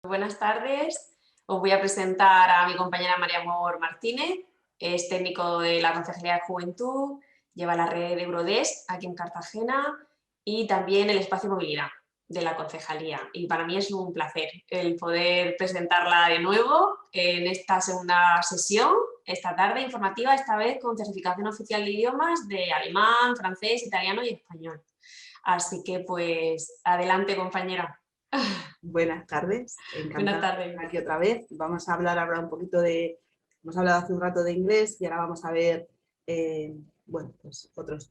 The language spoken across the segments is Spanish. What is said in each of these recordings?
Buenas tardes. Os voy a presentar a mi compañera María Amor Martínez. Es técnico de la Concejalía de Juventud, lleva la red de Eurodesk aquí en Cartagena y también el espacio movilidad de la Concejalía. Y para mí es un placer el poder presentarla de nuevo en esta segunda sesión, esta tarde informativa, esta vez con certificación oficial de idiomas de alemán, francés, italiano y español. Así que pues adelante, compañera. Buenas tardes, Buenas encantada de tardes. estar aquí otra vez. Vamos a hablar ahora un poquito hemos hablado hace un rato de inglés y ahora vamos a ver, bueno, pues otros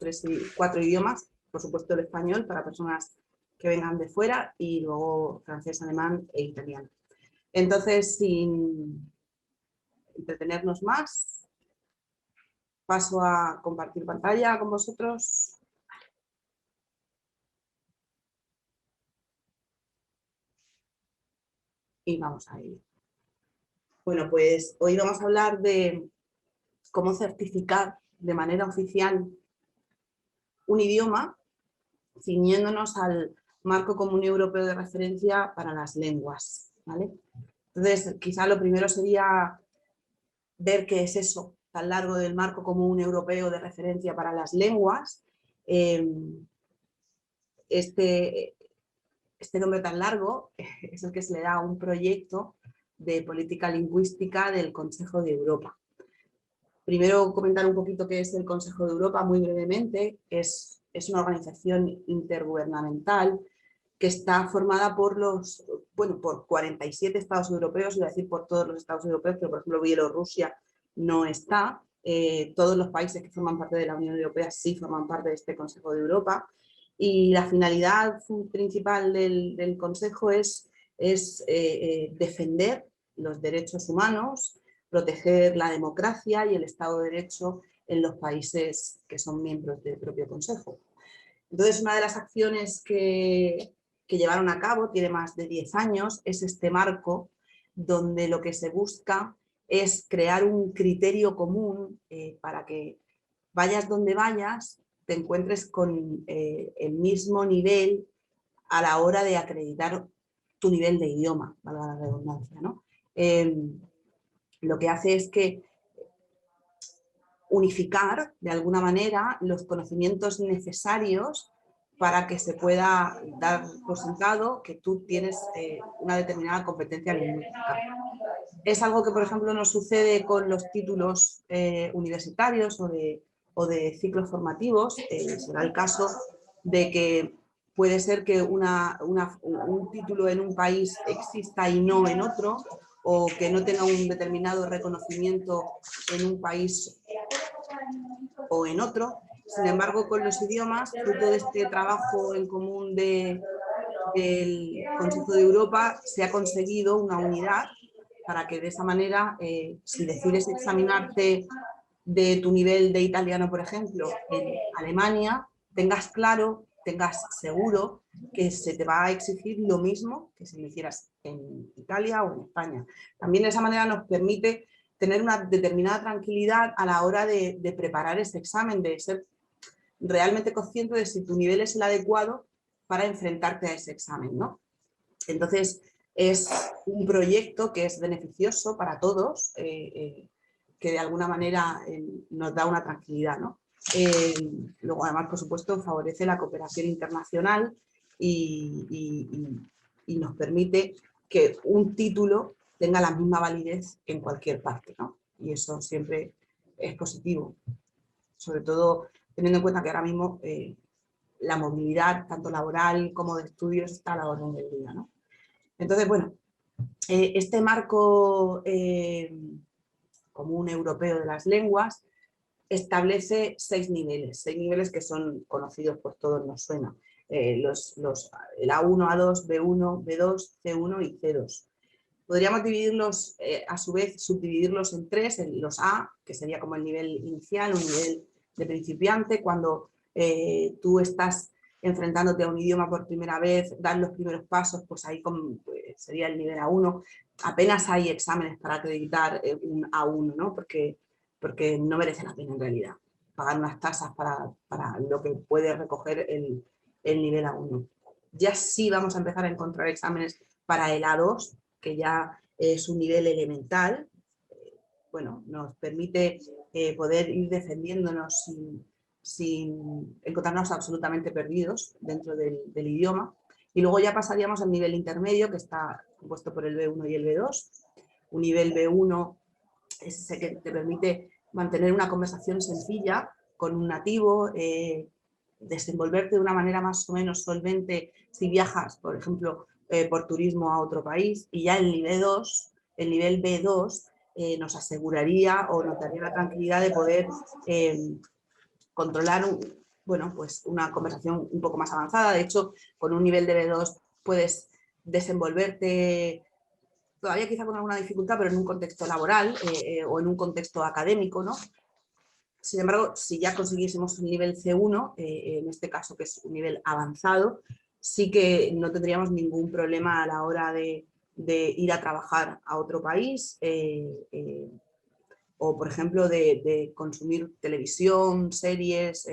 4 idiomas, por supuesto el español para personas que vengan de fuera y luego francés, alemán e italiano. Entonces, sin entretenernos más, paso a compartir pantalla con vosotros. Y vamos a ir. Bueno, pues hoy vamos a hablar de cómo certificar de manera oficial un idioma, ciñéndonos al marco común europeo de referencia para las lenguas, ¿vale? Entonces, quizá lo primero sería ver qué es eso tan largo del marco común europeo de referencia para las lenguas. Este nombre tan largo es el que se le da a un proyecto de política lingüística del Consejo de Europa. Primero comentar un poquito qué es el Consejo de Europa, muy brevemente. Es una organización intergubernamental que está formada por 47 estados europeos, iba a decir por todos los estados europeos, pero por ejemplo Bielorrusia no está. Todos los países que forman parte de la Unión Europea sí forman parte de este Consejo de Europa. Y la finalidad principal del Consejo es defender los derechos humanos, proteger la democracia y el Estado de Derecho en los países que son miembros del propio Consejo. Entonces, una de las acciones que llevaron a cabo, tiene más de 10 años, es este marco donde lo que se busca es crear un criterio común para que vayas donde vayas, te encuentres con el mismo nivel a la hora de acreditar tu nivel de idioma, valga la redundancia, ¿no? Lo que hace es que unificar de alguna manera los conocimientos necesarios para que se pueda dar por sentado que tú tienes una determinada competencia lingüística. Es algo que, por ejemplo, nos sucede con los títulos universitarios o de ciclos formativos. Será el caso de que puede ser que un título en un país exista y no en otro, o que no tenga un determinado reconocimiento en un país o en otro. Sin embargo, con los idiomas, fruto de este trabajo en común del Consejo de Europa, se ha conseguido una unidad para que de esa manera, si decides examinarte de tu nivel de italiano, por ejemplo, en Alemania, tengas claro, tengas seguro que se te va a exigir lo mismo que si lo hicieras en Italia o en España. También de esa manera nos permite tener una determinada tranquilidad a la hora de preparar ese examen, de ser realmente consciente de si tu nivel es el adecuado para enfrentarte a ese examen, ¿no? Entonces, es un proyecto que es beneficioso para todos, que de alguna manera nos da una tranquilidad, ¿no? Luego, además, por supuesto, favorece la cooperación internacional y nos permite que un título tenga la misma validez en cualquier parte, ¿no? Y eso siempre es positivo, sobre todo teniendo en cuenta que ahora mismo la movilidad, tanto laboral como de estudios, está a la orden del día, ¿no? Entonces, bueno, este marco común europeo de las lenguas establece 6 niveles que son conocidos por todos, nos suena. El A1, A2, B1, B2, C1 y C2. Podríamos dividirlos, a su vez, subdividirlos en 3, los A, que sería como el nivel inicial, un nivel de principiante, cuando tú estás enfrentándote a un idioma por primera vez, das los primeros pasos, pues ahí sería el nivel A1. Apenas hay exámenes para acreditar un A1, ¿no? Porque no merece la pena en realidad pagar unas tasas para lo que puede recoger el nivel A1. Ya sí vamos a empezar a encontrar exámenes para el A2, que ya es un nivel elemental, bueno, nos permite poder ir defendiéndonos sin encontrarnos absolutamente perdidos dentro del idioma. Y luego ya pasaríamos al nivel intermedio, que está compuesto por el B1 y el B2. Un nivel B1 es ese que te permite mantener una conversación sencilla con un nativo, desenvolverte de una manera más o menos solvente si viajas, por ejemplo, por turismo a otro país. Y ya el nivel B2 nos aseguraría o nos daría la tranquilidad de poder controlar bueno, pues una conversación un poco más avanzada. De hecho, con un nivel de B2 puedes desenvolverte todavía quizá con alguna dificultad, pero en un contexto laboral o en un contexto académico, ¿no? Sin embargo, si ya consiguiésemos un nivel C1, en este caso que es un nivel avanzado, sí que no tendríamos ningún problema a la hora de ir a trabajar a otro país o, por ejemplo, de consumir televisión, series,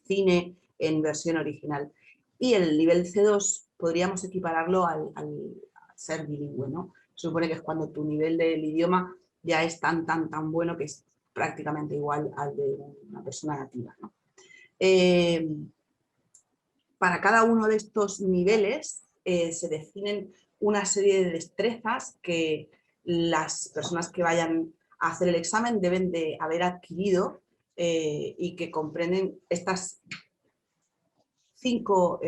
cine en versión original. Y el nivel C2 podríamos equipararlo al ser bilingüe, ¿no? Se supone que es cuando tu nivel del idioma ya es tan bueno que es prácticamente igual al de una persona nativa, ¿no? Para cada uno de estos niveles se definen una serie de destrezas que las personas que vayan a hacer el examen deben de haber adquirido y que comprenden estas 5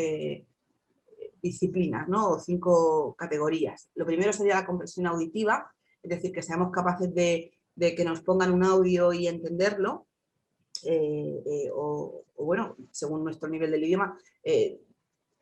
disciplinas, ¿no? O 5 categorías. Lo primero sería la comprensión auditiva, es decir, que seamos capaces de que nos pongan un audio y entenderlo, o bueno, según nuestro nivel del idioma,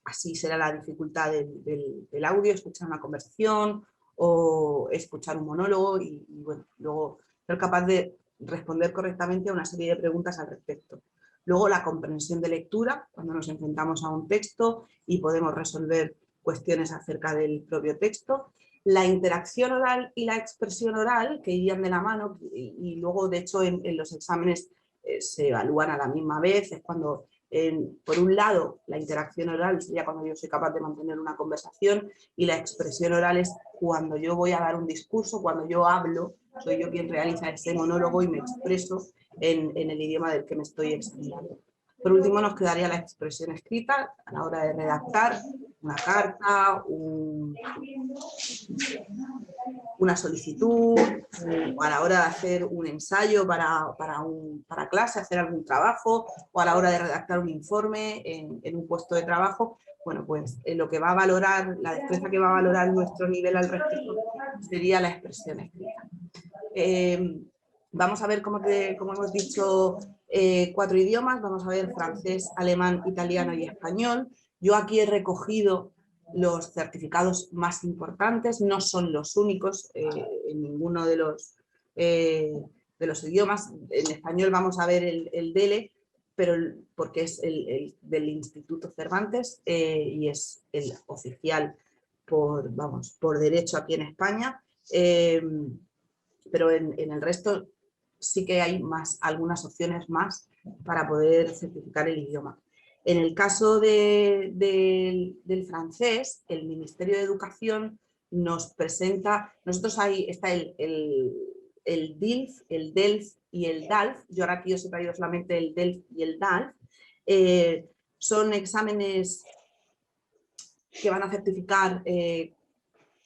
así será la dificultad del audio, escuchar una conversación o escuchar un monólogo y bueno, luego ser capaz de responder correctamente a una serie de preguntas al respecto. Luego la comprensión de lectura, cuando nos enfrentamos a un texto y podemos resolver cuestiones acerca del propio texto. La interacción oral y la expresión oral, que irían de la mano, y luego de hecho en los exámenes se evalúan a la misma vez, es cuando por un lado la interacción oral sería cuando yo soy capaz de mantener una conversación y la expresión oral es cuando yo voy a dar un discurso, cuando yo hablo, soy yo quien realiza ese monólogo y me expreso en el idioma del que me estoy expresando. Por último nos quedaría la expresión escrita a la hora de redactar una carta, una solicitud, o a la hora de hacer un ensayo para clase, hacer algún trabajo, o a la hora de redactar un informe en un puesto de trabajo. Bueno, pues lo que va a valorar, la destreza que va a valorar nuestro nivel al respecto sería la expresión escrita. Vamos a ver, como hemos dicho, 4 idiomas. Vamos a ver francés, alemán, italiano y español. Yo aquí he recogido los certificados más importantes, no son los únicos en ninguno de los idiomas. En español vamos a ver el DELE, pero porque es el del Instituto Cervantes y es el oficial por derecho aquí en España. Pero en el resto sí que hay algunas opciones más para poder certificar el idioma. En el caso del francés, el Ministerio de Educación nos presenta, nosotros ahí está el DILF, el DELF y el DALF. Yo ahora aquí os he traído solamente el DELF y el DALF. Son exámenes que van a certificar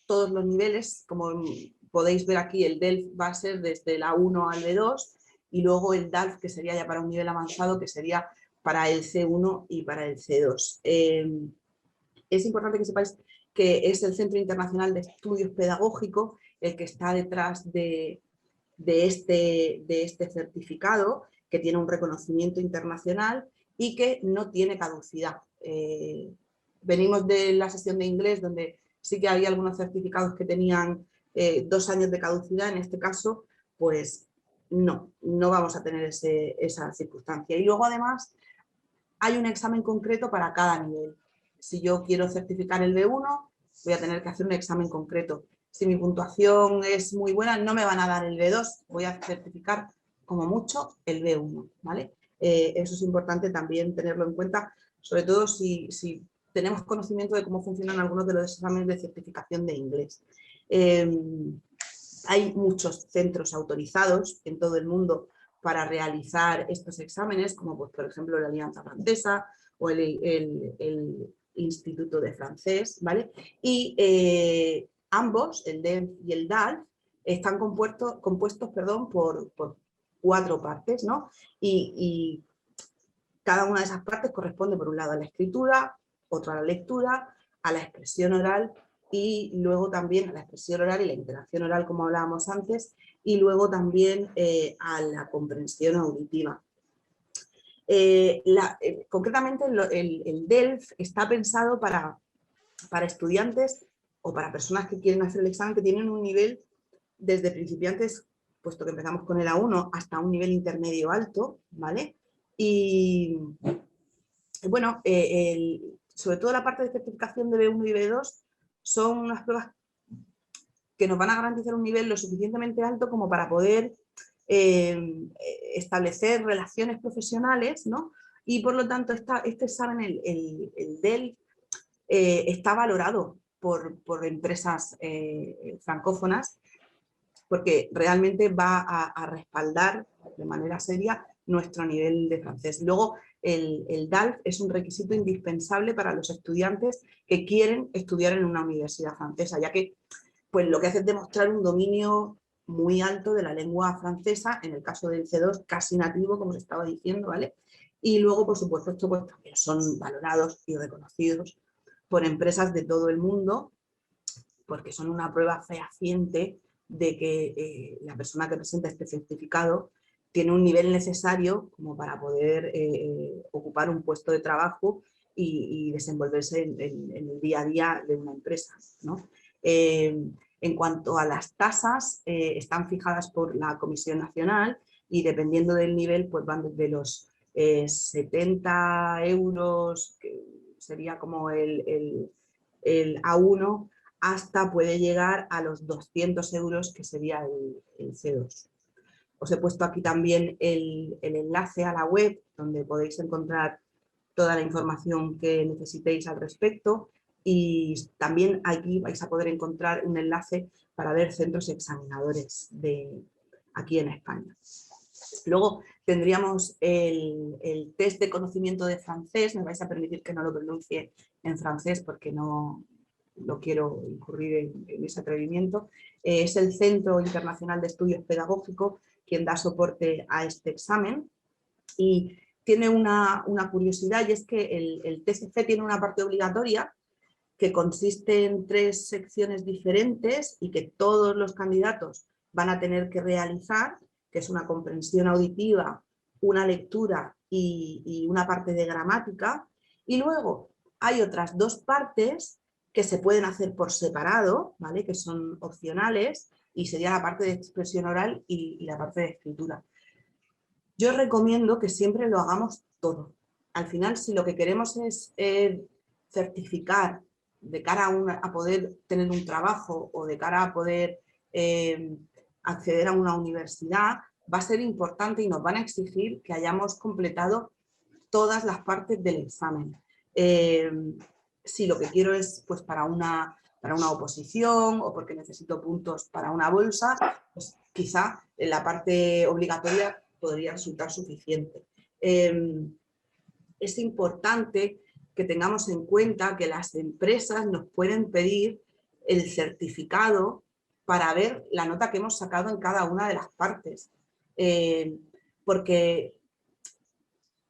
todos los niveles. Como podéis ver aquí, el DELF va a ser desde la 1 al B2 y luego el DALF, que sería ya para un nivel avanzado, que sería para el C1 y para el C2. Es importante que sepáis que es el Centro Internacional de Estudios Pedagógicos el que está detrás de este certificado, que tiene un reconocimiento internacional y que no tiene caducidad. Venimos de la sesión de inglés, donde sí que había algunos certificados que tenían 2 años de caducidad. En este caso, pues no vamos a tener esa circunstancia. Y luego, además, hay un examen concreto para cada nivel. Si yo quiero certificar el B1, voy a tener que hacer un examen concreto. Si mi puntuación es muy buena, no me van a dar el B2, voy a certificar como mucho el B1, ¿vale? Eso es importante también tenerlo en cuenta, sobre todo si tenemos conocimiento de cómo funcionan algunos de los exámenes de certificación de inglés. Hay muchos centros autorizados en todo el mundo para realizar estos exámenes, como pues, por ejemplo la Alianza Francesa o el Instituto de Francés, ¿vale? Y ambos, el DELF y el DALF, están compuestos por 4 partes, ¿no? Y cada una de esas partes corresponde, por un lado, a la escritura, otro a la lectura, a la expresión oral y luego también a la expresión oral y la interacción oral, como hablábamos antes, y luego también a la comprensión auditiva. Concretamente el DELF está pensado para estudiantes o para personas que quieren hacer el examen que tienen un nivel desde principiantes, puesto que empezamos con el A1, hasta un nivel intermedio alto, ¿vale? Y bueno, sobre todo la parte de certificación de B1 y B2 son unas pruebas que nos van a garantizar un nivel lo suficientemente alto como para poder establecer relaciones profesionales, ¿no? Y por lo tanto este examen, el DELF, está valorado por empresas francófonas porque realmente va a respaldar de manera seria nuestro nivel de francés. Luego, el DALF es un requisito indispensable para los estudiantes que quieren estudiar en una universidad francesa, ya que pues, lo que hace es demostrar un dominio muy alto de la lengua francesa, en el caso del C2 casi nativo, como se estaba diciendo, ¿vale? Y luego, por supuesto, esto pues, también son valorados y reconocidos por empresas de todo el mundo, porque son una prueba fehaciente de que la persona que presenta este certificado tiene un nivel necesario como para poder ocupar un puesto de trabajo y desenvolverse en el día a día de una empresa, ¿no? En cuanto a las tasas, están fijadas por la Comisión Nacional y dependiendo del nivel, pues van desde los 70 euros, que sería como el A1, hasta puede llegar a los 200 euros, que sería el C2. Os he puesto aquí también el enlace a la web, donde podéis encontrar toda la información que necesitéis al respecto, y también aquí vais a poder encontrar un enlace para ver centros examinadores aquí en España. Luego tendríamos el test de conocimiento de francés. Me vais a permitir que no lo pronuncie en francés porque no quiero incurrir en ese atrevimiento. Es el Centro Internacional de Estudios Pedagógicos quien da soporte a este examen y tiene una curiosidad, y es que el TSC tiene una parte obligatoria que consiste en 3 secciones diferentes y que todos los candidatos van a tener que realizar, que es una comprensión auditiva, una lectura y una parte de gramática. Y luego hay otras 2 partes que se pueden hacer por separado, ¿vale? Que son opcionales, y sería la parte de expresión oral y la parte de escritura. Yo recomiendo que siempre lo hagamos todo. Al final, si lo que queremos es certificar de cara a poder tener un trabajo o de cara a poder acceder a una universidad, va a ser importante y nos van a exigir que hayamos completado todas las partes del examen. Si lo que quiero es pues, para una oposición o porque necesito puntos para una bolsa, pues quizá la parte obligatoria podría resultar suficiente. Es importante que tengamos en cuenta que las empresas nos pueden pedir el certificado para ver la nota que hemos sacado en cada una de las partes. Porque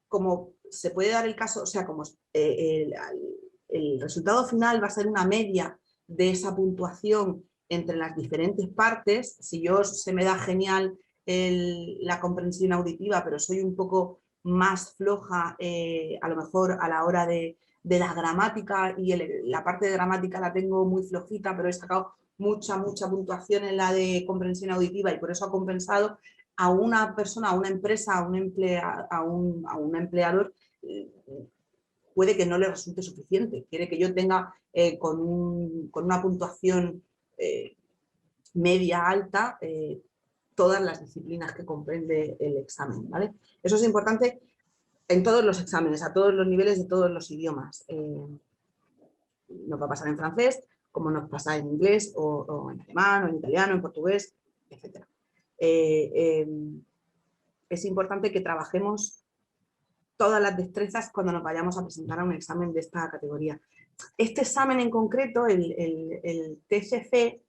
como se puede dar el caso, o sea, como el resultado final va a ser una media de esa puntuación entre las diferentes partes, si se me da genial la comprensión auditiva, pero soy un poco más floja a lo mejor a la hora de la gramática, y la parte de gramática la tengo muy flojita, pero he sacado mucha puntuación en la de comprensión auditiva y por eso ha compensado, a una persona, a una empresa, a un empleador, puede que no le resulte suficiente. Quiere que yo tenga con una puntuación media alta todas las disciplinas que comprende el examen, ¿vale? Eso es importante en todos los exámenes, a todos los niveles de todos los idiomas. Nos va a pasar en francés, como nos pasa en inglés o en alemán o en italiano, en portugués, etc. Es importante que trabajemos todas las destrezas cuando nos vayamos a presentar a un examen de esta categoría. Este examen en concreto, el TCC,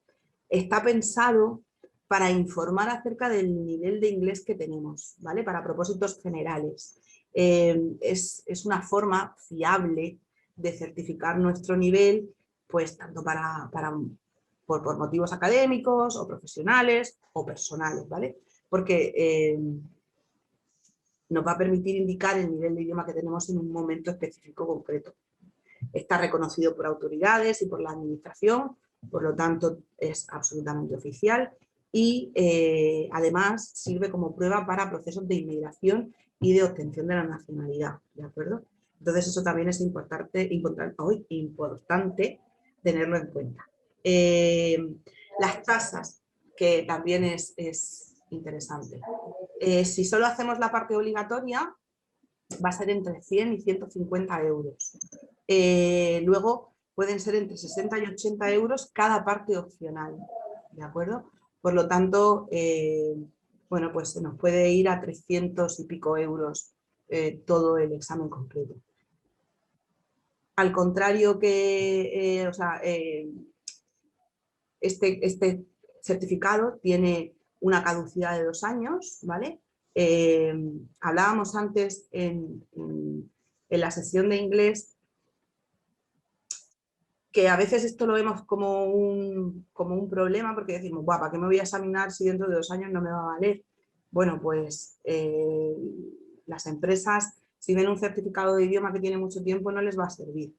está pensado para informar acerca del nivel de inglés que tenemos, ¿vale? Para propósitos generales. Es una forma fiable de certificar nuestro nivel, pues tanto por motivos académicos o profesionales o personales, ¿vale? Porque nos va a permitir indicar el nivel de idioma que tenemos en un momento específico concreto. Está reconocido por autoridades y por la administración, por lo tanto es absolutamente oficial y además sirve como prueba para procesos de inmigración y de obtención de la nacionalidad, ¿de acuerdo? Entonces eso también es importante tenerlo en cuenta. Las tasas, que también es interesante. Si solo hacemos la parte obligatoria, va a ser entre 100 y 150 euros. Luego pueden ser entre 60 y 80 euros cada parte opcional, ¿de acuerdo? Por lo tanto, bueno, pues se nos puede ir a 300 y pico euros todo el examen completo. Al contrario que, este certificado tiene una caducidad de 2 años, ¿vale? Hablábamos antes en la sesión de inglés que a veces esto lo vemos como un problema porque decimos, ¿para qué me voy a examinar si dentro de 2 años no me va a valer? Bueno, pues las empresas, si ven un certificado de idioma que tiene mucho tiempo, no les va a servir.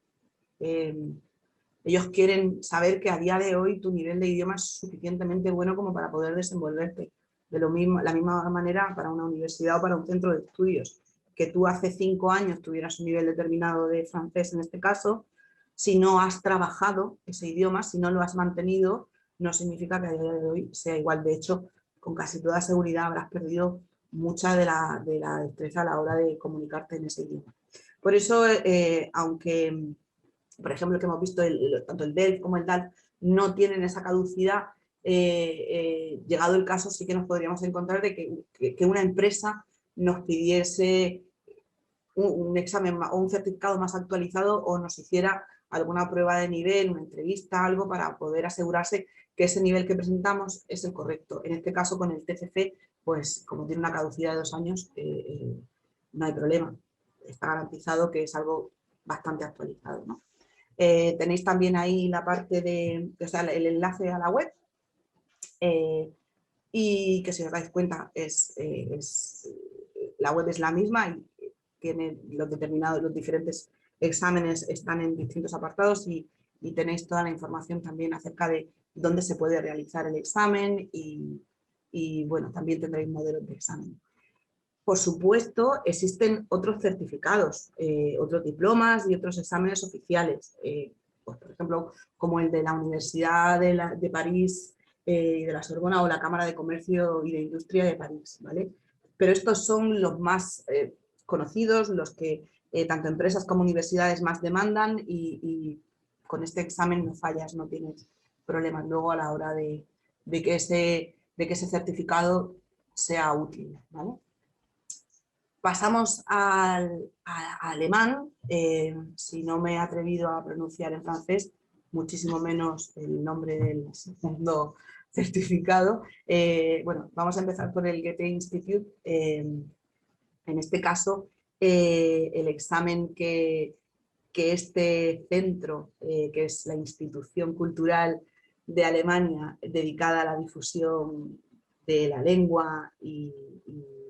Ellos quieren saber que a día de hoy tu nivel de idioma es suficientemente bueno como para poder desenvolverte. De la misma manera para una universidad o para un centro de estudios. Que tú hace 5 años tuvieras un nivel determinado de francés en este caso, si no has trabajado ese idioma, si no lo has mantenido, no significa que a día de hoy sea igual. De hecho, con casi toda seguridad habrás perdido mucha de la destreza a la hora de comunicarte en ese idioma. Por eso, aunque, por ejemplo, el que hemos visto, tanto el DELF como el DALF no tienen esa caducidad, llegado el caso sí que nos podríamos encontrar de que una empresa nos pidiese un examen o un certificado más actualizado o nos hiciera alguna prueba de nivel, una entrevista, algo para poder asegurarse que ese nivel que presentamos es el correcto. En este caso con el TCC, pues como tiene una caducidad de 2 años, no hay problema. Está garantizado que es algo bastante actualizado, ¿no? Tenéis también ahí la parte de, o sea, el enlace a la web y que si os dais cuenta la web es la misma y tiene los diferentes exámenes están en distintos apartados y tenéis toda la información también acerca de dónde se puede realizar el examen y bueno, también tendréis modelos de examen. Por supuesto, existen otros certificados, otros diplomas y otros exámenes oficiales, pues, por ejemplo, como el de la Universidad de París y de la Sorbona o la Cámara de Comercio y de Industria de París, ¿vale? Pero estos son los más conocidos, los que tanto empresas como universidades más demandan y con este examen no fallas, no tienes problemas luego a la hora de que ese certificado sea útil, ¿vale? Pasamos al alemán. Si no me he atrevido a pronunciar en francés, muchísimo menos el nombre del segundo certificado. Bueno, vamos a empezar por el Goethe Institute. En este caso, el examen que este centro, que es la institución cultural de Alemania dedicada a la difusión de la lengua y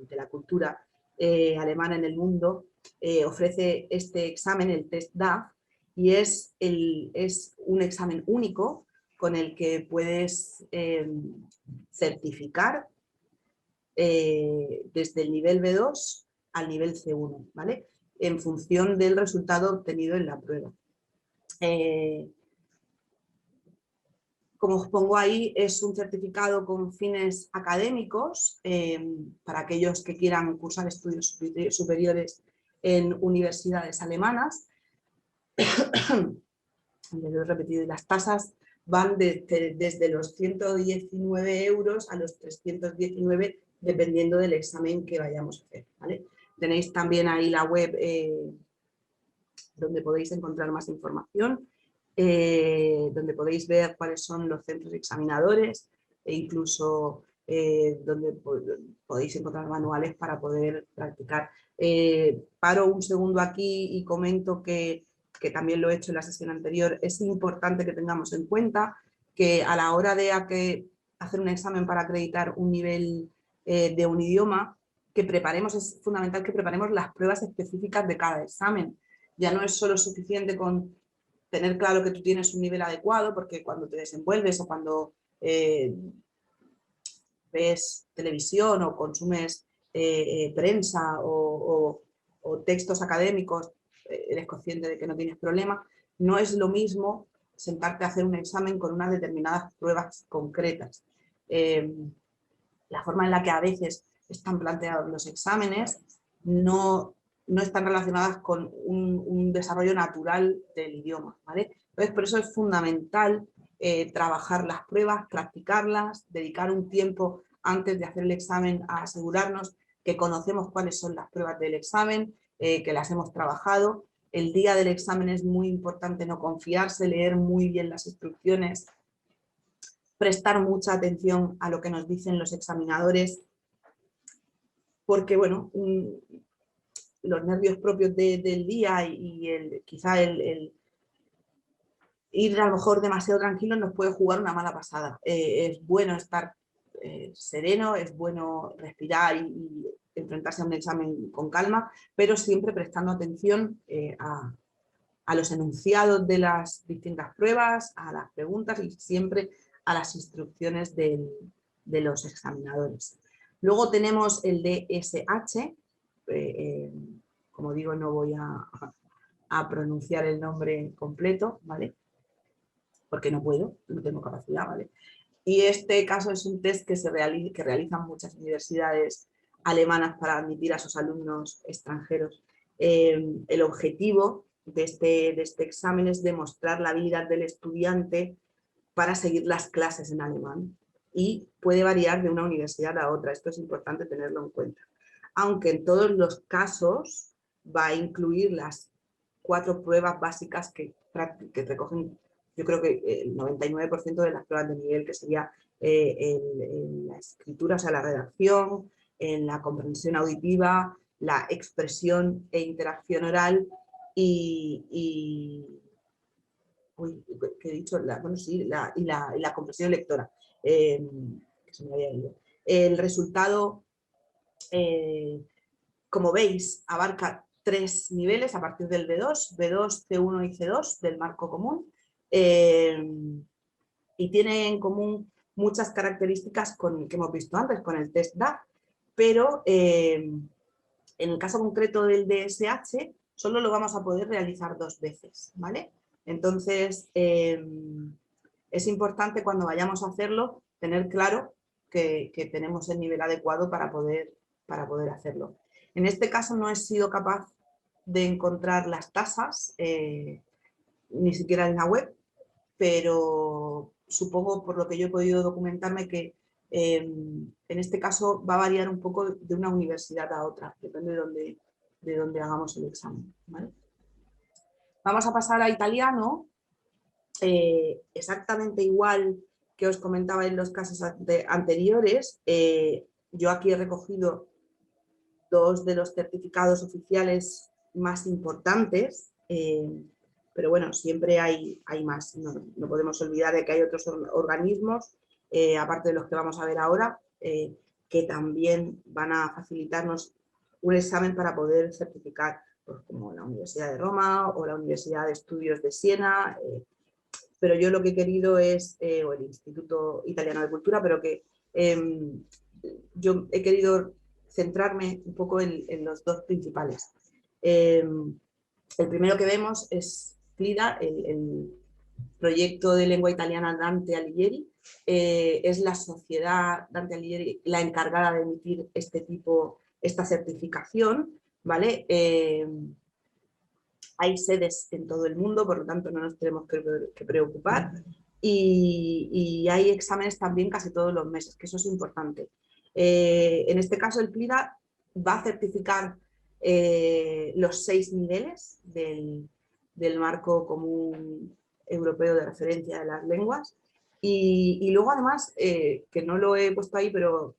de la cultura alemana en el mundo, ofrece este examen, el Test DAF, y es un examen único con el que puedes certificar desde el nivel B2 al nivel C1, ¿vale? En función del resultado obtenido en la prueba. Como os pongo ahí, es un certificado con fines académicos para aquellos que quieran cursar estudios superiores en universidades alemanas. Lo he repetido, y las tasas van desde los 119 euros a los 319, dependiendo del examen que vayamos a hacer, ¿vale? Tenéis también ahí la web donde podéis encontrar más información, donde podéis ver cuáles son los centros examinadores e incluso donde podéis encontrar manuales para poder practicar. Paro un segundo aquí y comento que también lo he hecho en la sesión anterior. Es importante que tengamos en cuenta que a la hora de hacer un examen para acreditar un nivel de un idioma, es fundamental que preparemos las pruebas específicas de cada examen. Ya no es solo suficiente con tener claro que tú tienes un nivel adecuado, porque cuando te desenvuelves o cuando ves televisión o consumes prensa o textos académicos, eres consciente de que no tienes problema. No es lo mismo sentarte a hacer un examen con unas determinadas pruebas concretas. La forma en la que a veces están planteados los exámenes no están relacionadas con un desarrollo natural del idioma, ¿vale? Entonces, por eso es fundamental trabajar las pruebas, practicarlas, dedicar un tiempo antes de hacer el examen a asegurarnos que conocemos cuáles son las pruebas del examen, que las hemos trabajado. El día del examen es muy importante no confiarse, leer muy bien las instrucciones, prestar mucha atención a lo que nos dicen los examinadores, porque, bueno, los nervios propios del día y quizá el ir a lo mejor demasiado tranquilo nos puede jugar una mala pasada. Es bueno estar sereno, es bueno respirar y enfrentarse a un examen con calma, pero siempre prestando atención a los enunciados de las distintas pruebas, a las preguntas y siempre a las instrucciones de los examinadores. Luego tenemos el DSH, como digo, no voy a pronunciar el nombre completo, ¿vale? Porque no puedo, no tengo capacidad, ¿vale? Y este caso es un test que realizan muchas universidades alemanas para admitir a sus alumnos extranjeros. El objetivo de este examen es demostrar la habilidad del estudiante para seguir las clases en alemán y puede variar de una universidad a otra. Esto es importante tenerlo en cuenta. Aunque en todos los casos va a incluir las 4 pruebas básicas que recogen, yo creo que el 99% de las pruebas de nivel, que sería en la escritura, o sea, la redacción, en la comprensión auditiva, la expresión e interacción oral uy, ¿qué he dicho? Bueno, sí, y la comprensión lectora, que se me había ido. El resultado, como veis, abarca 3 niveles a partir del B2, C1 y C2 del marco común, y tiene en común muchas características que hemos visto antes con el test DAF, pero en el caso concreto del DSH solo lo vamos a poder realizar 2 veces, ¿vale? Entonces, es importante cuando vayamos a hacerlo tener claro que tenemos el nivel adecuado para poder hacerlo. En este caso no he sido capaz de encontrar las tasas, ni siquiera en la web, pero supongo, por lo que yo he podido documentarme, que en este caso va a variar un poco de una universidad a otra, depende de dónde hagamos el examen, ¿vale? Vamos a pasar a italiano, exactamente igual que os comentaba en los casos anteriores. Yo aquí he recogido 2 de los certificados oficiales más importantes, pero bueno, siempre hay más. No podemos olvidar de que hay otros organismos, aparte de los que vamos a ver ahora, que también van a facilitarnos un examen para poder certificar, pues, como la Universidad de Roma o la Universidad de Estudios de Siena, pero yo lo que he querido es, o el Instituto Italiano de Cultura, pero que yo he querido centrarme un poco en los 2 principales. El primero que vemos es FLIDA, el proyecto de lengua italiana Dante Alighieri. Es la sociedad Dante Alighieri la encargada de emitir esta certificación, ¿vale? Hay sedes en todo el mundo, por lo tanto no nos tenemos que preocupar. y hay exámenes también casi todos los meses, que eso es importante. En este caso el PLIDA va a certificar los 6 niveles del marco común europeo de referencia de las lenguas y luego además, que no lo he puesto ahí, pero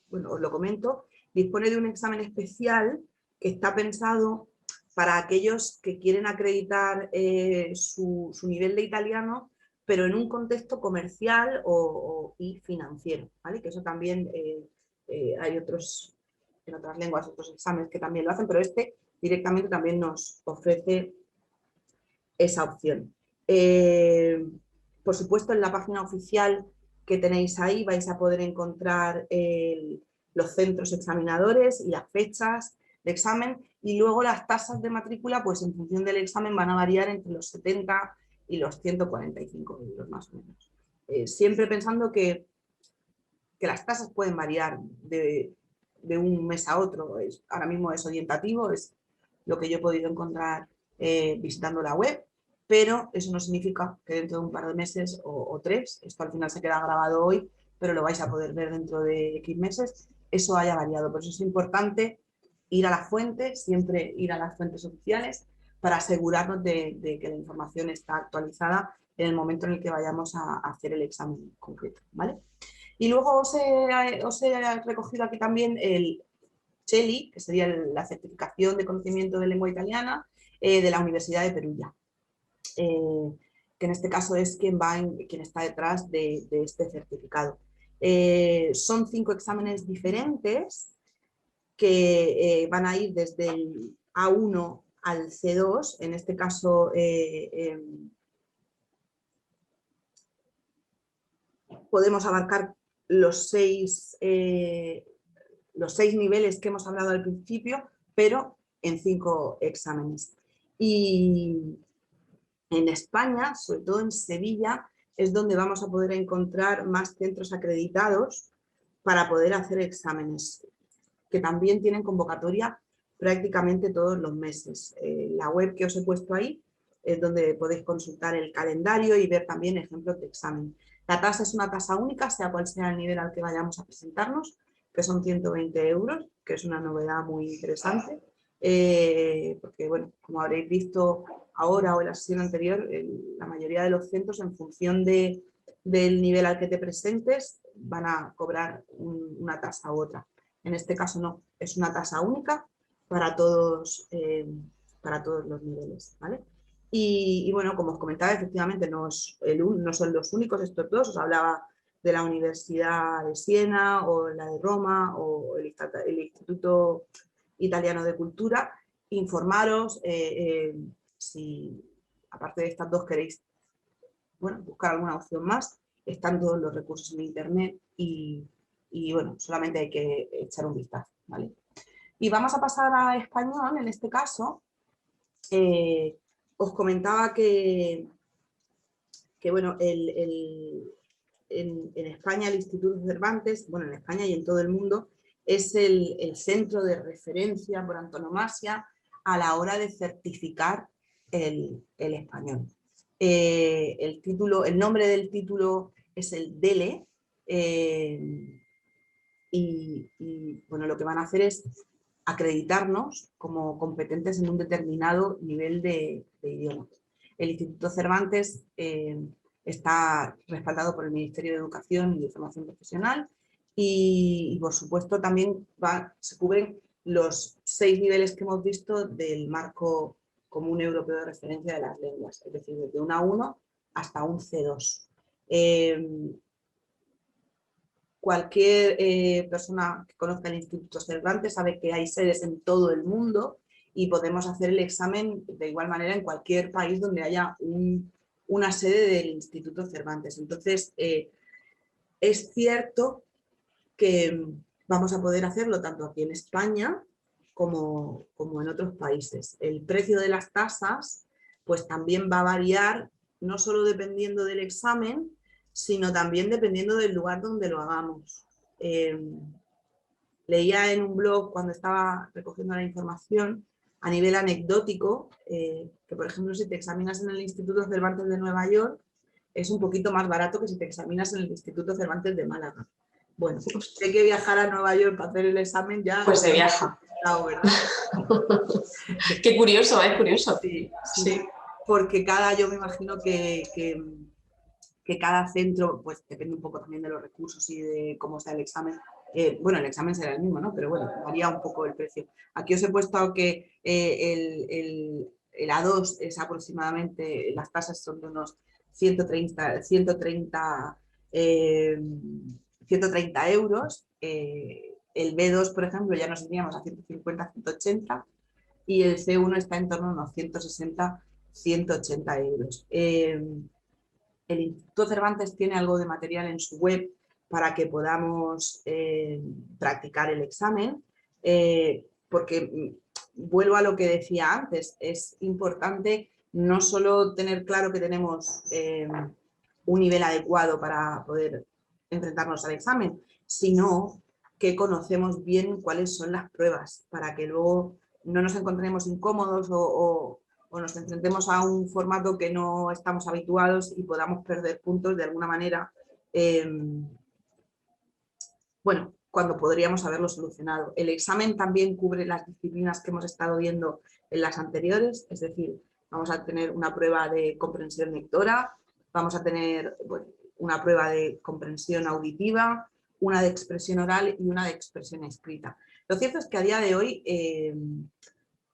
bueno, os lo comento, dispone de un examen especial que está pensado para aquellos que quieren acreditar su nivel de italiano, pero en un contexto comercial y financiero, ¿vale? Que eso también hay otros, en otras lenguas, otros exámenes que también lo hacen, pero este directamente también nos ofrece esa opción. Por supuesto, en la página oficial que tenéis ahí vais a poder encontrar los centros examinadores y las fechas de examen, y luego las tasas de matrícula, pues en función del examen van a variar entre los 70 y los 145 euros más o menos. Siempre pensando que las tasas pueden variar de un mes a otro. Ahora mismo es orientativo, es lo que yo he podido encontrar visitando la web, pero eso no significa que dentro de un par de meses o 3, esto al final se queda grabado hoy, pero lo vais a poder ver dentro de X meses, eso haya variado. Por eso es importante ir a la fuente, siempre ir a las fuentes oficiales para asegurarnos de que la información está actualizada en el momento en el que vayamos a hacer el examen concreto, ¿vale? Y luego os he recogido aquí también el CELI, que sería la certificación de conocimiento de lengua italiana de la Universidad de Perugia, que en este caso es quien está detrás de este certificado. Son 5 exámenes diferentes que van a ir desde el A1 al C2, en este caso podemos abarcar los 6 niveles que hemos hablado al principio, pero en 5 exámenes. Y en España, sobre todo en Sevilla, es donde vamos a poder encontrar más centros acreditados para poder hacer exámenes, que también tienen convocatoria prácticamente todos los meses. La web que os he puesto ahí es donde podéis consultar el calendario y ver también ejemplos de examen. La tasa es una tasa única, sea cual sea el nivel al que vayamos a presentarnos, que son 120 euros, que es una novedad muy interesante, porque, bueno, como habréis visto ahora o en la sesión anterior, la mayoría de los centros, en función del nivel al que te presentes, van a cobrar una tasa u otra. En este caso no, es una tasa única para todos los niveles, ¿vale? Y bueno, como os comentaba, efectivamente no son los únicos estos dos. Os hablaba de la Universidad de Siena o la de Roma o el Instituto Italiano de Cultura. Informaros si aparte de estas dos queréis buscar alguna opción más, están todos los recursos en internet y bueno, solamente hay que echar un vistazo, ¿vale? Y vamos a pasar a español, en este caso. Os comentaba que bueno, en España el Instituto Cervantes, bueno, en España y en todo el mundo, es el centro de referencia por antonomasia a la hora de certificar el español. El nombre del título es el DELE, y bueno, lo que van a hacer es acreditarnos como competentes en un determinado nivel de idioma. El Instituto Cervantes está respaldado por el Ministerio de Educación y de Formación Profesional y por supuesto también se cubren los 6 niveles que hemos visto del marco común europeo de referencia de las lenguas, es decir, desde un A1 hasta un C2. Cualquier persona que conozca el Instituto Cervantes sabe que hay sedes en todo el mundo y podemos hacer el examen de igual manera en cualquier país donde haya una sede del Instituto Cervantes. Entonces, es cierto que vamos a poder hacerlo tanto aquí en España como en otros países. El precio de las tasas pues también va a variar, no solo dependiendo del examen, sino también dependiendo del lugar donde lo hagamos. Leía en un blog cuando estaba recogiendo la información a nivel anecdótico que, por ejemplo, si te examinas en el Instituto Cervantes de Nueva York, es un poquito más barato que si te examinas en el Instituto Cervantes de Málaga. Bueno, pues hay que viajar a Nueva York para hacer el examen ya. Pues se viaja. ¿Verdad? Qué curioso, curioso. Sí, sí. Porque yo me imagino que cada centro, pues depende un poco también de los recursos y de cómo está el examen. Bueno, el examen será el mismo, ¿no? Pero bueno, varía un poco el precio. Aquí os he puesto que el A2 es aproximadamente, las tasas son de unos 130 euros. El B2, por ejemplo, ya nos iríamos a 150, 180 y el C1 está en torno a unos 160, 180 euros. El Instituto Cervantes tiene algo de material en su web para que podamos practicar el examen, porque vuelvo a lo que decía antes, es importante no solo tener claro que tenemos un nivel adecuado para poder enfrentarnos al examen, sino que conocemos bien cuáles son las pruebas para que luego no nos encontremos incómodos o nos enfrentemos a un formato que no estamos habituados y podamos perder puntos de alguna manera, bueno, cuando podríamos haberlo solucionado. El examen también cubre las disciplinas que hemos estado viendo en las anteriores, es decir, vamos a tener una prueba de comprensión lectora, vamos a tener una prueba de comprensión auditiva, una de expresión oral y una de expresión escrita. Lo cierto es que a día de hoy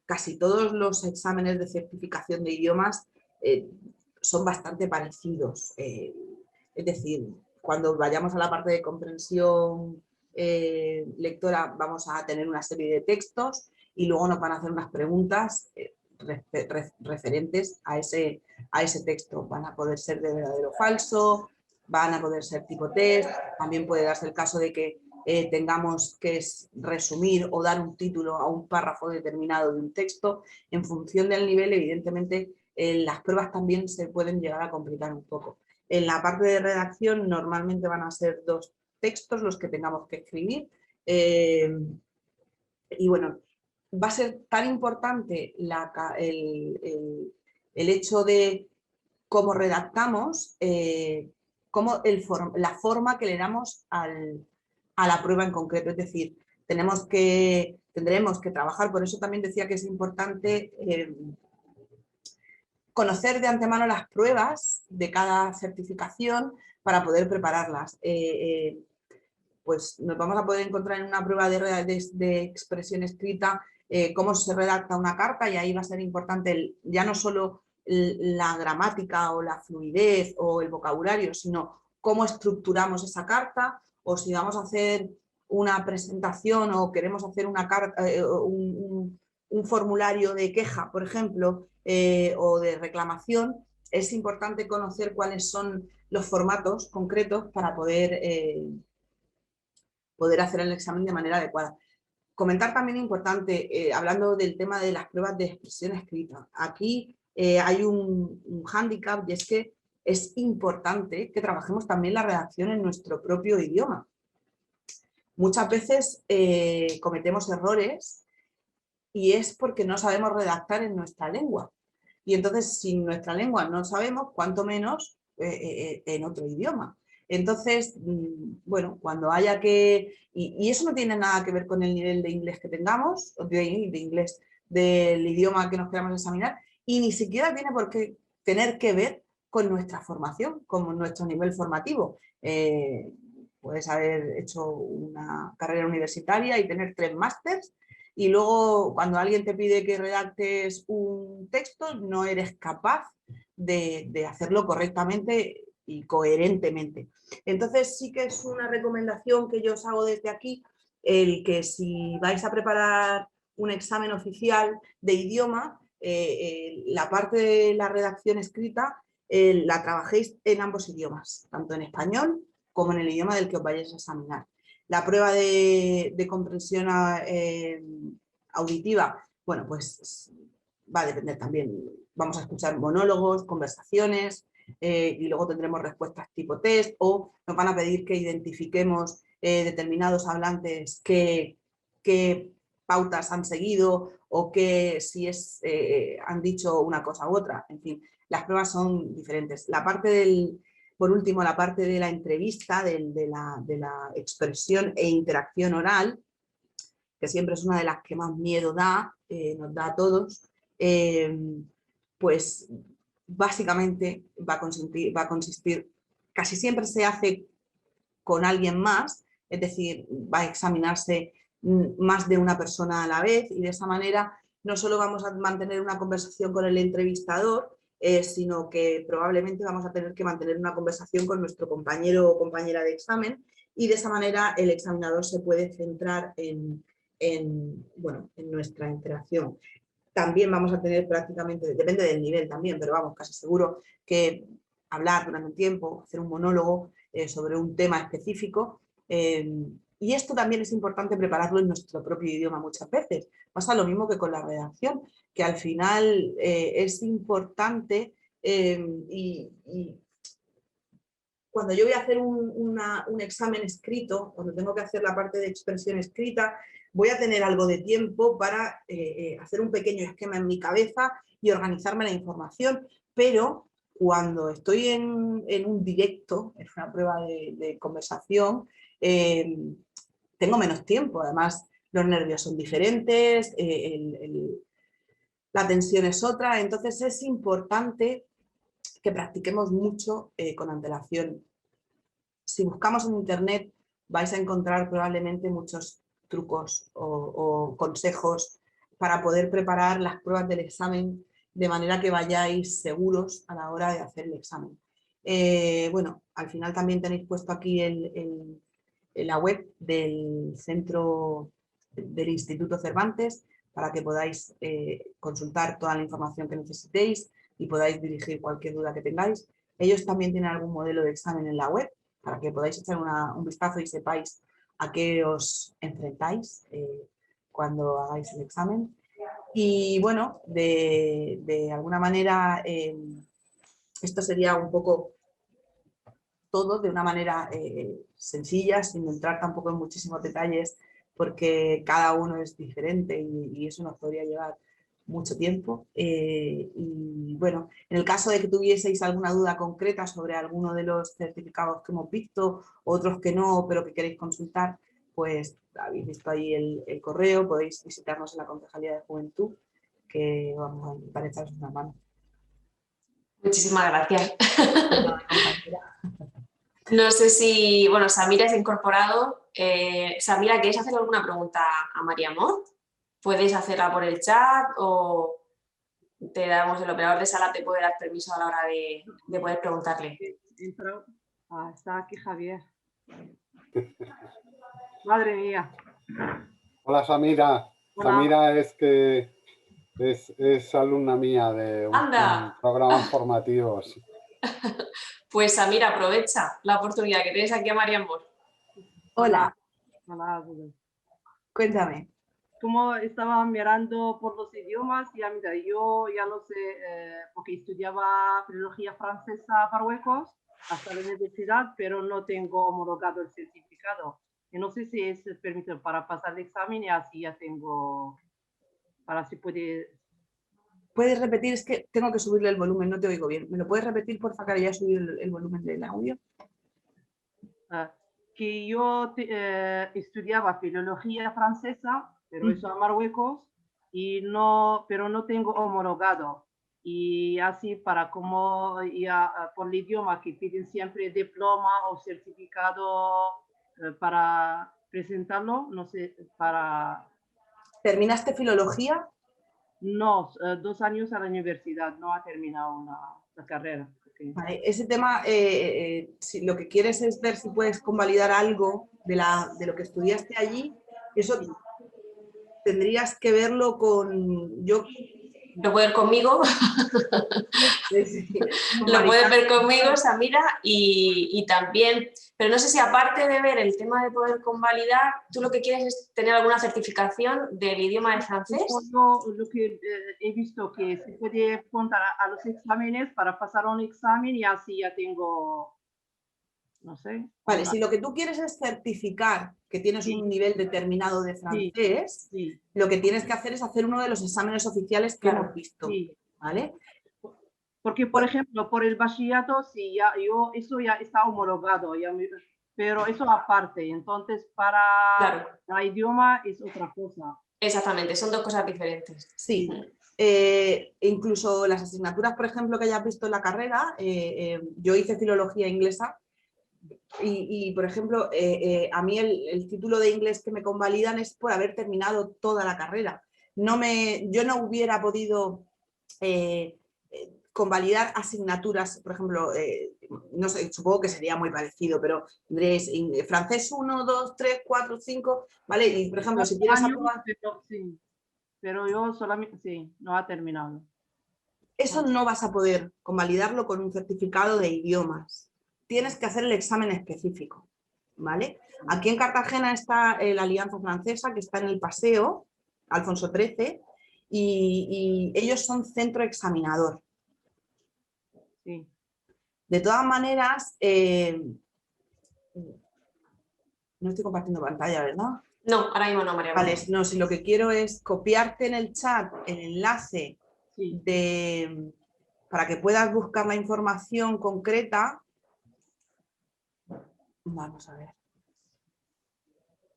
casi todos los exámenes de certificación de idiomas son bastante parecidos. Es decir, cuando vayamos a la parte de comprensión lectora vamos a tener una serie de textos y luego nos van a hacer unas preguntas referentes a ese texto. Van a poder ser de verdadero o falso, van a poder ser tipo test, también puede darse el caso de que tengamos que resumir o dar un título a un párrafo determinado de un texto. En función del nivel, evidentemente, las pruebas también se pueden llegar a complicar un poco. En la parte de redacción normalmente van a ser 2 textos los que tengamos que escribir. Y bueno, va a ser tan importante el hecho de cómo redactamos, como la forma que le damos a la prueba en concreto. Es decir, tendremos que trabajar, por eso también decía que es importante conocer de antemano las pruebas de cada certificación para poder prepararlas. Pues nos vamos a poder encontrar en una prueba de expresión escrita cómo se redacta una carta, y ahí va a ser importante ya no solo la gramática o la fluidez o el vocabulario, sino cómo estructuramos esa carta, o si vamos a hacer una presentación o queremos hacer una carta, un formulario de queja, por ejemplo, o de reclamación. Es importante conocer cuáles son los formatos concretos para poder hacer el examen de manera adecuada. Comentar también importante, hablando del tema de las pruebas de expresión escrita. Aquí hay un hándicap, y es que es importante que trabajemos también la redacción en nuestro propio idioma. Muchas veces cometemos errores y es porque no sabemos redactar en nuestra lengua. Y entonces, si en nuestra lengua no sabemos, cuanto menos en otro idioma. Entonces, bueno, cuando haya que... Y eso no tiene nada que ver con el nivel de inglés que tengamos, de inglés, del idioma que nos queramos examinar, y ni siquiera tiene por qué tener que ver con nuestra formación, con nuestro nivel formativo. Puedes haber hecho una carrera universitaria y tener 3 másters, y luego cuando alguien te pide que redactes un texto no eres capaz de hacerlo correctamente y coherentemente. Entonces sí que es una recomendación que yo os hago desde aquí, el que si vais a preparar un examen oficial de idioma, la parte de la redacción escrita la trabajéis en ambos idiomas, tanto en español como en el idioma del que os vayáis a examinar. La prueba de comprensión auditiva, bueno, pues va a depender también. Vamos a escuchar monólogos, conversaciones, y luego tendremos respuestas tipo test, o nos van a pedir que identifiquemos determinados hablantes qué pautas han seguido, o que si han dicho una cosa u otra. En fin, las pruebas son diferentes. La parte por último, la parte de la entrevista, de la expresión e interacción oral, que siempre es una de las que más miedo da, nos da a todos, pues básicamente va a consistir, casi siempre se hace con alguien más, es decir, va a examinarse más de una persona a la vez y de esa manera no solo vamos a mantener una conversación con el entrevistador, sino que probablemente vamos a tener que mantener una conversación con nuestro compañero o compañera de examen y de esa manera el examinador se puede centrar en nuestra interacción. También vamos a tener prácticamente, depende del nivel también, pero vamos, casi seguro que hablar durante un tiempo, hacer un monólogo sobre un tema específico. Y esto también es importante prepararlo en nuestro propio idioma muchas veces. Pasa lo mismo que con la redacción, que al final es importante y cuando yo voy a hacer un examen escrito, cuando tengo que hacer la parte de expresión escrita, voy a tener algo de tiempo para hacer un pequeño esquema en mi cabeza y organizarme la información, pero cuando estoy en un directo, en una prueba de conversación, tengo menos tiempo. Además, los nervios son diferentes, la tensión es otra, entonces es importante que practiquemos mucho con antelación. Si buscamos en internet vais a encontrar probablemente muchos trucos o consejos para poder preparar las pruebas del examen de manera que vayáis seguros a la hora de hacer el examen. Bueno, al final también tenéis puesto aquí la web del centro del Instituto Cervantes para que podáis consultar toda la información que necesitéis y podáis dirigir cualquier duda que tengáis. Ellos también tienen algún modelo de examen en la web para que podáis echar un vistazo y sepáis a qué os enfrentáis cuando hagáis el examen. Y bueno, de alguna manera esto sería un poco todo de una manera sencilla, sin entrar tampoco en muchísimos detalles, porque cada uno es diferente y eso nos podría llevar mucho tiempo. Y bueno, en el caso de que tuvieseis alguna duda concreta sobre alguno de los certificados que hemos visto, otros que no, pero que queréis consultar, pues habéis visto ahí el correo, podéis visitarnos en la Concejalía de Juventud, que vamos a intentar echaros una mano. Muchísimas gracias. No sé si, bueno, Samira se ha incorporado. Samira, ¿quieres hacer alguna pregunta a María Amor? Puedes hacerla por el chat o te damos, el operador de sala te puede dar permiso a la hora de poder preguntarle. Está aquí Javier. Madre mía. Hola Samira. Hola. Samira es alumna mía de un programa formativo. Pues Samira, aprovecha la oportunidad que tienes aquí a María Amor. Hola. Hola. Cuéntame. Como estaba mirando por los idiomas, ya mira, yo ya lo sé, porque estudiaba filología francesa Marruecos hasta la universidad, pero no tengo homologado el certificado. Y no sé si es permitido para pasar el examen y así ya tengo, para si puede... ¿Puedes repetir? Es que tengo que subirle el volumen, no te oigo bien. ¿Me lo puedes repetir, por favor, que ya subir el volumen del audio? Que yo estudiaba filología francesa, pero eso en Marruecos, pero no tengo homologado. Y así para como ya por el idioma que piden siempre diploma o certificado para presentarlo, no sé, para... ¿Terminaste filología? No, 2 años a la universidad, no ha terminado la carrera. Vale, ese tema, si lo que quieres es ver si puedes convalidar algo de lo que estudiaste allí, eso tendrías que verlo con... Lo puedes ver conmigo. Lo puedes ver conmigo, Samira, y también, pero no sé si aparte de ver el tema de poder convalidar, tú lo que quieres es tener alguna certificación del idioma de francés. Lo que he visto que se puede apuntar a los exámenes para pasar un examen y así ya tengo, no sé. Vale, si lo que tú quieres es certificar que tienes un nivel determinado de francés, lo que tienes que hacer es hacer uno de los exámenes oficiales que hemos visto, ¿vale? Porque, por ejemplo, por el bachillerato, sí, eso ya está homologado, pero eso aparte. Entonces, para Claro. el idioma es otra cosa. Exactamente, son dos cosas diferentes. Sí. Incluso las asignaturas, por ejemplo, que hayas visto en la carrera, yo hice filología inglesa y por ejemplo, a mí el título de inglés que me convalidan es por haber terminado toda la carrera. Yo no hubiera podido convalidar asignaturas, por ejemplo, no sé, supongo que sería muy parecido, pero tendréis francés 1, 2, 3, 4, 5, ¿vale? Y por ejemplo, si quieres aprobar... Sí, pero yo solamente, sí, no ha terminado. Eso no vas a poder convalidarlo con un certificado de idiomas. Tienes que hacer el examen específico, ¿vale? Aquí en Cartagena está la Alianza Francesa, que está en el Paseo, Alfonso XIII, y ellos son centro examinador. Sí. De todas maneras, no estoy compartiendo pantalla, ¿verdad? No, ahora mismo no, María. Vale, no, si lo que quiero es copiarte en el chat el enlace para que puedas buscar la información concreta. Vamos a ver.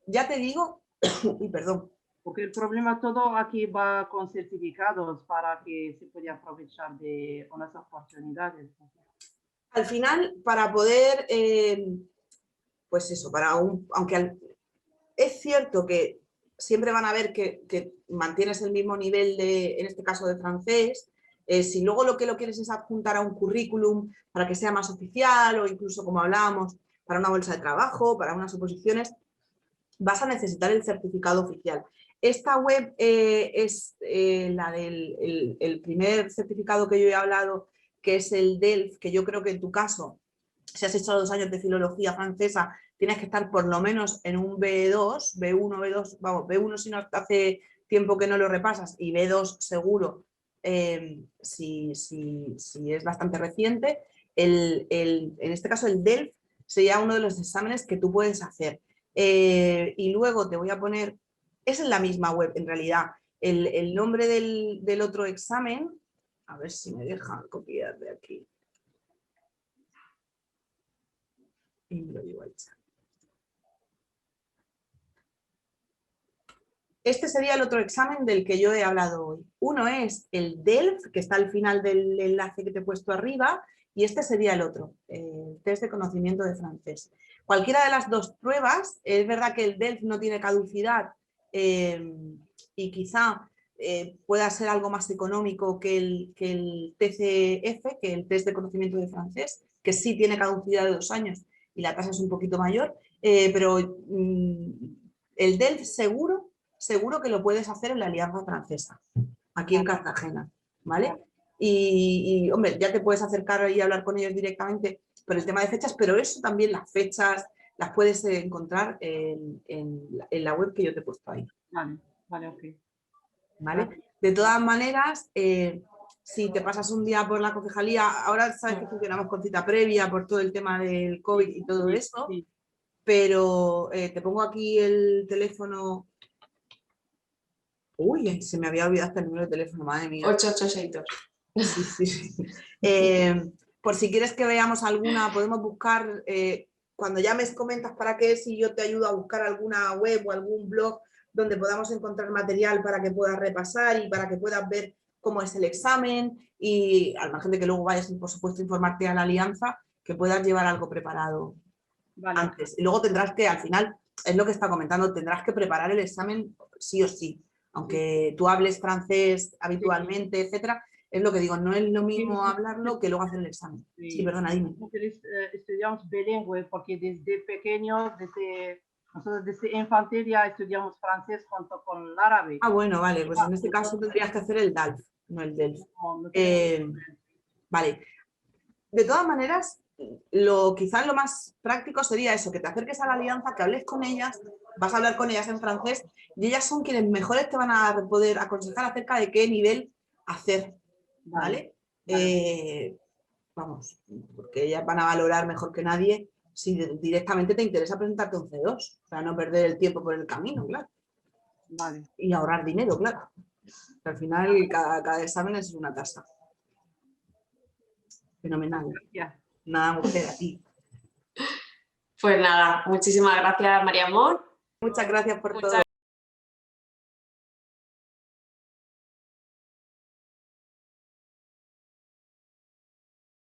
Ya te digo, y perdón. Porque el problema todo aquí va con certificados para que se pueda aprovechar de unas oportunidades. Al final, para poder, pues eso, es cierto que siempre van a ver que mantienes el mismo nivel en este caso de francés. Si luego lo que lo quieres es adjuntar a un currículum para que sea más oficial o incluso, como hablábamos, para una bolsa de trabajo, para unas oposiciones, vas a necesitar el certificado oficial. Esta web es la del el primer certificado que yo he hablado, que es el DELF, que yo creo que en tu caso, si has hecho 2 años de filología francesa, tienes que estar por lo menos en un B2, B1, B2, vamos, B1 si no hace tiempo que no lo repasas y B2 seguro si es bastante reciente. En este caso el DELF sería uno de los exámenes que tú puedes hacer. Y luego te voy a poner, es en la misma web en realidad, el nombre del otro examen, a ver si me dejan copiar de aquí. Y lo digo al chat. Este sería el otro examen del que yo he hablado hoy. Uno es el DELF, que está al final del enlace que te he puesto arriba, y este sería el otro, el test de conocimiento de francés. Cualquiera de las dos pruebas, es verdad que el DELF no tiene caducidad y quizá pueda ser algo más económico que el TCF, que el test de conocimiento de francés, que sí tiene caducidad de 2 años y la tasa es un poquito mayor, pero el DELF seguro que lo puedes hacer en la Alianza Francesa, aquí en Cartagena, ¿vale? Y hombre, ya te puedes acercar y hablar con ellos directamente por el tema de fechas, pero eso también, las fechas, las puedes encontrar en la web que yo te he puesto ahí. Vale, ok. ¿Vale? De todas maneras, si te pasas un día por la concejalía, ahora sabes que funcionamos con cita previa por todo el tema del COVID y todo eso, pero te pongo aquí el teléfono. Uy, se me había olvidado hasta el número de teléfono, madre mía. 8862. Sí. Por si quieres que veamos alguna, podemos buscar, cuando llames comentas para qué es y yo te ayudo a buscar alguna web o algún blog donde podamos encontrar material para que puedas repasar y para que puedas ver cómo es el examen y al margen de que luego vayas, por supuesto, a informarte a la alianza, que puedas llevar algo preparado antes. Y luego tendrás que, al final, es lo que está comentando, tendrás que preparar el examen sí o sí. Aunque tú hables francés habitualmente, etcétera, es lo que digo, no es lo mismo hablarlo que luego hacer el examen. Sí, perdona, dime. Estudiamos bilingüe porque desde pequeños, nosotros desde infantería estudiamos francés junto con el árabe. Ah, bueno, vale, pues en este caso tendrías que hacer el DALF, no el DELF. Vale. De todas maneras, quizás lo más práctico sería eso, que te acerques a la alianza, que hables con ellas, vas a hablar con ellas en francés y ellas son quienes mejores te van a poder aconsejar acerca de qué nivel hacer, ¿vale? Vamos, porque ellas van a valorar mejor que nadie si directamente te interesa presentarte un C2, o sea, no perder el tiempo por el camino, claro. Vale. Y ahorrar dinero, claro. Al final cada examen es una tasa. Fenomenal. Ya. Nada, mujer, a ti. Pues nada, muchísimas gracias, María Amor. Muchas gracias por todo.